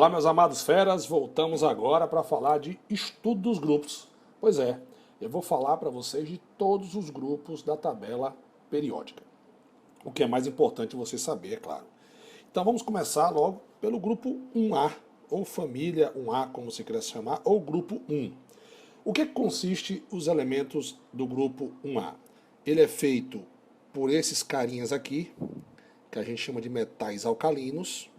Olá, meus amados feras, voltamos agora para falar de estudo dos grupos. Pois é, eu vou falar para vocês de todos os grupos da tabela periódica. O que é mais importante você saber, é claro. Então vamos começar logo pelo grupo 1A, ou família 1A, como você queira chamar, ou grupo 1. O que consiste os elementos do grupo 1A? Ele é feito por esses carinhas aqui, que a gente chama de metais alcalinos,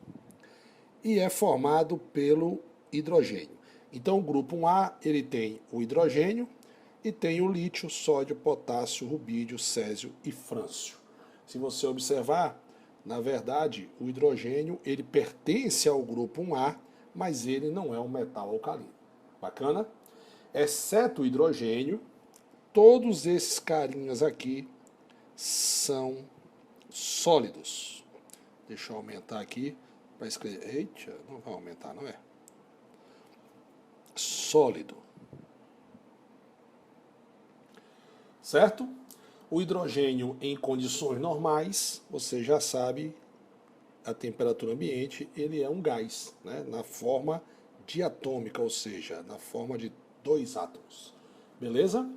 e é formado pelo hidrogênio. Então o grupo 1A ele tem o hidrogênio e tem o lítio, sódio, potássio, rubídio, césio e frâncio. Se você observar, na verdade, o hidrogênio ele pertence ao grupo 1A, mas ele não é um metal alcalino. Bacana? Exceto o hidrogênio, todos esses carinhas aqui são sólidos. Deixa eu aumentar aqui para escrever. Eita, não vai aumentar, não é? Sólido. Certo? O hidrogênio em condições normais, você já sabe, a temperatura ambiente, ele é um gás, né? Na forma diatômica, ou seja, na forma de dois átomos. Beleza?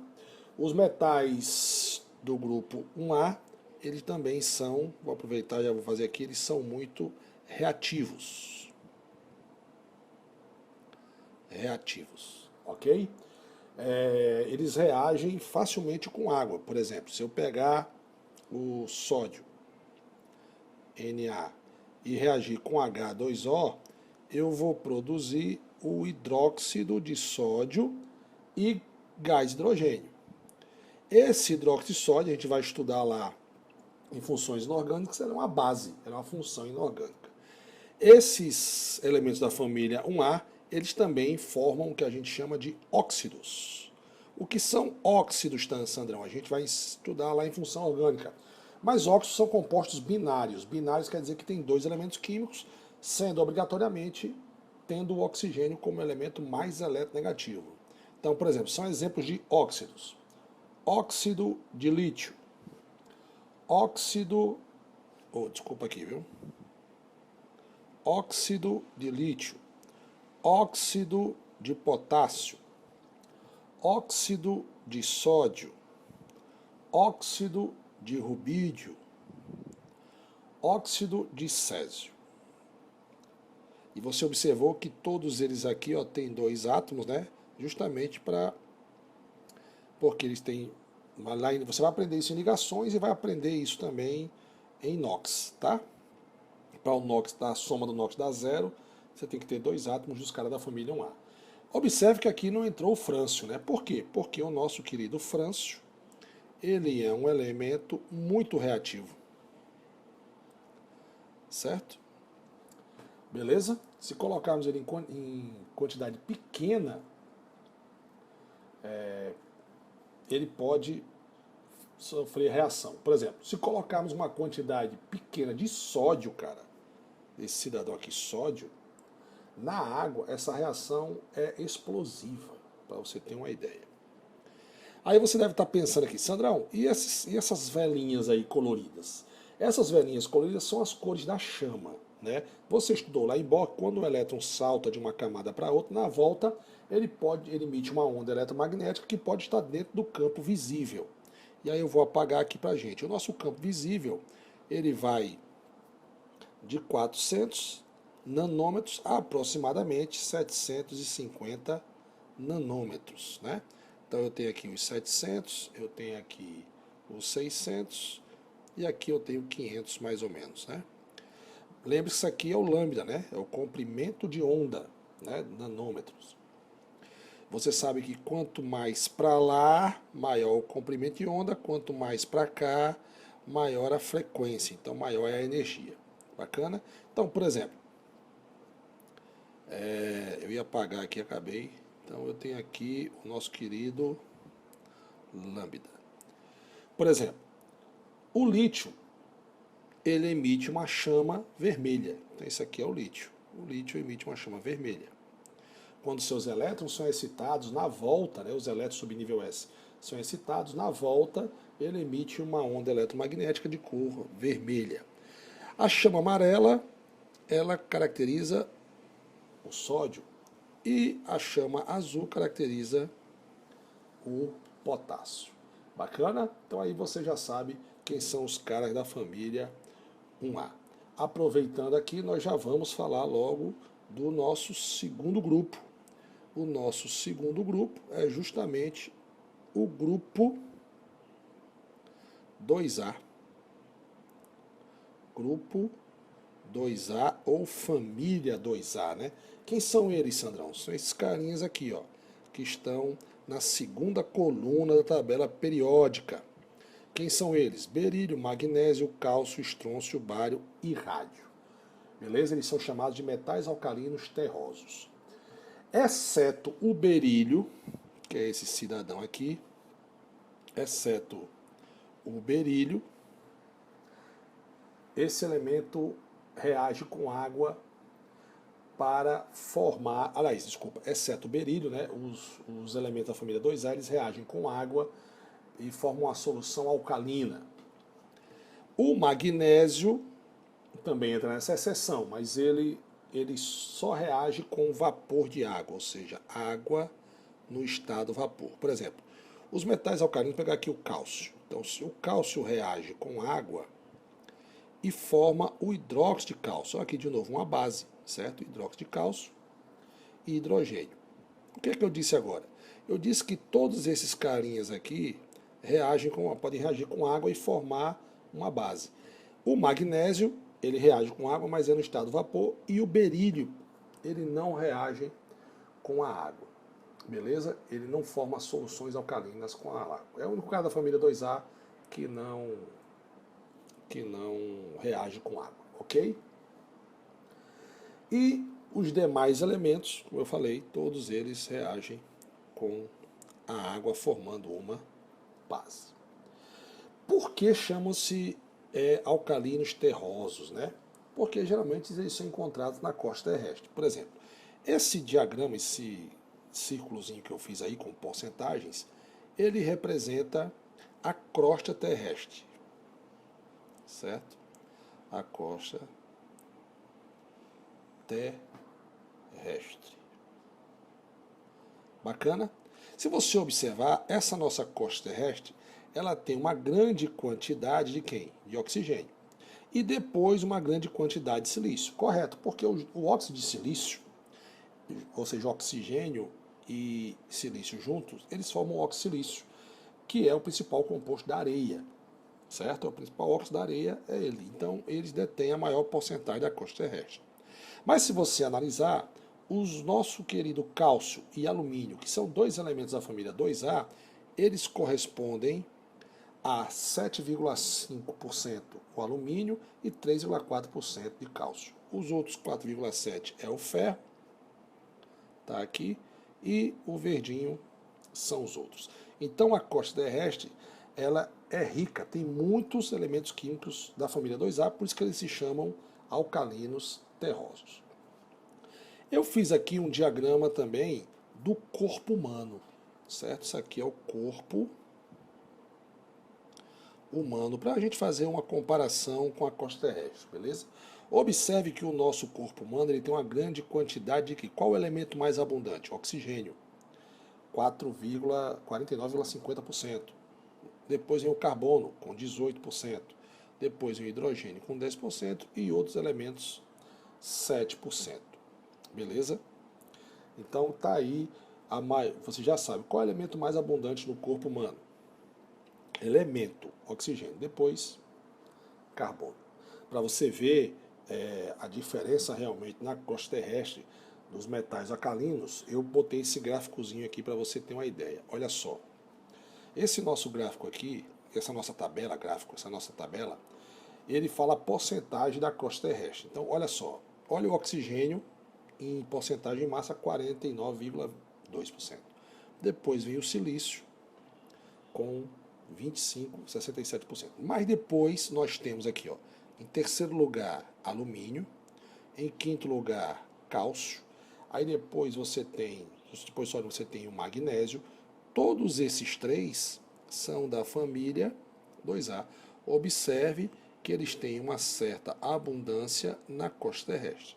Os metais do grupo 1A, eles também são, vou aproveitar e já vou fazer aqui, eles são muito reativos. Reativos, ok? Eles reagem facilmente com água. Por exemplo, se eu pegar o sódio Na e reagir com H2O, eu vou produzir o hidróxido de sódio e gás hidrogênio. Esse hidróxido de sódio a gente vai estudar lá em funções inorgânicas, era uma base, era uma função inorgânica. Esses elementos da família 1A, eles também formam o que a gente chama de óxidos. O que são óxidos, Sandrão? A gente vai estudar lá em função orgânica. Mas óxidos são compostos binários. Binários quer dizer que tem dois elementos químicos, sendo obrigatoriamente tendo o oxigênio como elemento mais eletronegativo. Então, por exemplo, são exemplos de óxidos. Óxido de lítio. Óxido... desculpa aqui, viu? Óxido de lítio. Óxido de potássio. Óxido de sódio. Óxido de rubídio. Óxido de césio. E você observou que todos eles aqui têm dois átomos, né? Justamente porque eles têm... Você vai aprender isso em ligações e vai aprender isso também em NOx, tá? Para o NOx, a soma do NOx dá zero, você tem que ter dois átomos dos caras da família 1A. Observe que aqui não entrou o frâncio, né? Por quê? Porque o nosso querido frâncio, ele é um elemento muito reativo. Certo? Beleza? Se colocarmos ele em quantidade pequena, ele pode sofrer reação. Por exemplo, se colocarmos uma quantidade pequena de sódio, cara, esse cidadão aqui, sódio, na água, essa reação é explosiva, para você ter uma ideia. Aí você deve estar pensando aqui, Sandrão, e essas velinhas aí coloridas? Essas velinhas coloridas são as cores da chama, né? Você estudou lá em Bohr, quando o elétron salta de uma camada para outra, na volta ele emite uma onda eletromagnética que pode estar dentro do campo visível. E aí eu vou apagar aqui para a gente. O nosso campo visível, ele vai de 400 nanômetros a aproximadamente 750 nanômetros, né? Então eu tenho aqui os 700, eu tenho aqui os 600 e aqui eu tenho 500 mais ou menos, né? Lembre-se que isso aqui é o lambda, né? É o comprimento de onda, né? Nanômetros. Você sabe que quanto mais para lá, maior o comprimento de onda, quanto mais para cá, maior a frequência, então maior é a energia. Bacana? Então, por exemplo, eu ia apagar aqui, acabei. Então eu tenho aqui o nosso querido lambda. Por exemplo, o lítio, ele emite uma chama vermelha. Então esse aqui é o lítio. O lítio emite uma chama vermelha. Quando seus elétrons são excitados na volta, né, os elétrons subnível S são excitados, na volta ele emite uma onda eletromagnética de cor vermelha. A chama amarela, ela caracteriza o sódio, e a chama azul caracteriza o potássio. Bacana? Então aí você já sabe quem são os caras da família 1A. Aproveitando aqui, nós já vamos falar logo do nosso segundo grupo. O nosso segundo grupo é justamente o grupo 2A. Grupo 2A ou família 2A, né? Quem são eles, Sandrão? São esses carinhas aqui, ó, que estão na segunda coluna da tabela periódica. Quem são eles? Berílio, magnésio, cálcio, estrôncio, bário e rádio. Beleza? Eles são chamados de metais alcalinos terrosos. Exceto o berílio, que é esse cidadão aqui, exceto o berílio, esse elemento reage com água para formar, aliás, desculpa, exceto o berílio, né, os elementos da família 2A, eles reagem com água e formam uma solução alcalina. O magnésio também entra nessa exceção, mas ele só reage com vapor de água, ou seja, água no estado vapor. Por exemplo, os metais alcalinos, vou pegar aqui o cálcio. Então, se o cálcio reage com água e forma o hidróxido de cálcio, aqui de novo uma base, certo? Hidróxido de cálcio e hidrogênio. O que é que eu disse agora? Eu disse que todos esses carinhas aqui podem reagir com água e formar uma base. O magnésio, ele reage com água, mas é no estado vapor, e o berílio, ele não reage com a água. Beleza? Ele não forma soluções alcalinas com a água. É o único caso da família 2A que não reage com água, ok? E os demais elementos, como eu falei, todos eles reagem com a água formando uma base. Por que chamam-se alcalinos terrosos, né? Porque geralmente eles são encontrados na crosta terrestre. Por exemplo, esse diagrama, esse círculozinho que eu fiz aí com porcentagens, ele representa a crosta terrestre, certo? A crosta terrestre. Bacana? Se você observar, essa nossa crosta terrestre, ela tem uma grande quantidade de quem? De oxigênio. E depois uma grande quantidade de silício. Correto, porque o óxido de silício, ou seja, oxigênio e silício juntos, eles formam o oxilício, que é o principal composto da areia. Certo? O principal óxido da areia é ele. Então, eles detêm a maior porcentagem da crosta terrestre. Mas se você analisar, os nosso querido cálcio e alumínio, que são dois elementos da família 2A, eles correspondem a 7,5% o alumínio e 3,4% de cálcio. Os outros 4,7% é o ferro, tá aqui, e o verdinho são os outros. Então a crosta terrestre, ela é rica, tem muitos elementos químicos da família 2A, por isso que eles se chamam alcalinos terrosos. Eu fiz aqui um diagrama também do corpo humano, certo? Isso aqui é o corpo humano, para a gente fazer uma comparação com a crosta terrestre, beleza? Observe que o nosso corpo humano ele tem uma grande quantidade de que? Qual o elemento mais abundante? Oxigênio, 49,50%. Depois vem o carbono, com 18%. Depois vem o hidrogênio, com 10%. E outros elementos, 7%. Beleza? Então tá aí, você já sabe, qual é o elemento mais abundante no corpo humano? Elemento, oxigênio. Depois, carbono. Para você ver a diferença realmente na crosta terrestre dos metais alcalinos, eu botei esse gráficozinho aqui para você ter uma ideia. Olha só. Esse nosso gráfico aqui, essa nossa tabela, ele fala a porcentagem da crosta terrestre. Então, olha só, olha o oxigênio em porcentagem de massa, 49,2%. Depois vem o silício com 67%. Mas depois nós temos aqui, ó, em terceiro lugar, alumínio, em quinto lugar, cálcio, aí depois você tem o magnésio. Todos esses três são da família 2A. Observe que eles têm uma certa abundância na crosta terrestre.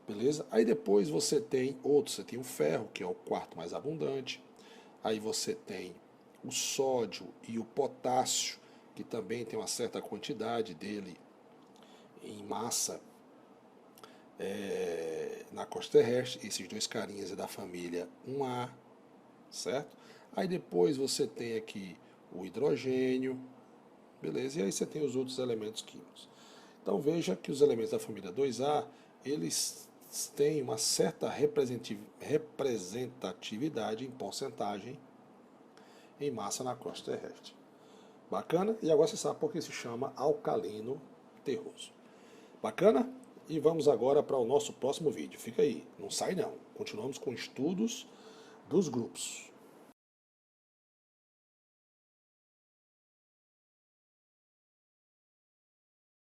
beleza? Aí depois você tem outros, você tem o ferro, que é o quarto mais abundante. Aí você tem o sódio e o potássio, que também tem uma certa quantidade dele em massa na crosta terrestre. Esses dois carinhas é da família 1A, certo? Aí depois você tem aqui o hidrogênio, beleza? E aí você tem os outros elementos químicos. Então veja que os elementos da família 2A, eles têm uma certa representatividade em porcentagem em massa na crosta terrestre. Bacana? E agora você sabe por que se chama alcalino terroso. Bacana? E vamos agora para o nosso próximo vídeo. Fica aí, não sai não. Continuamos com estudos dos grupos.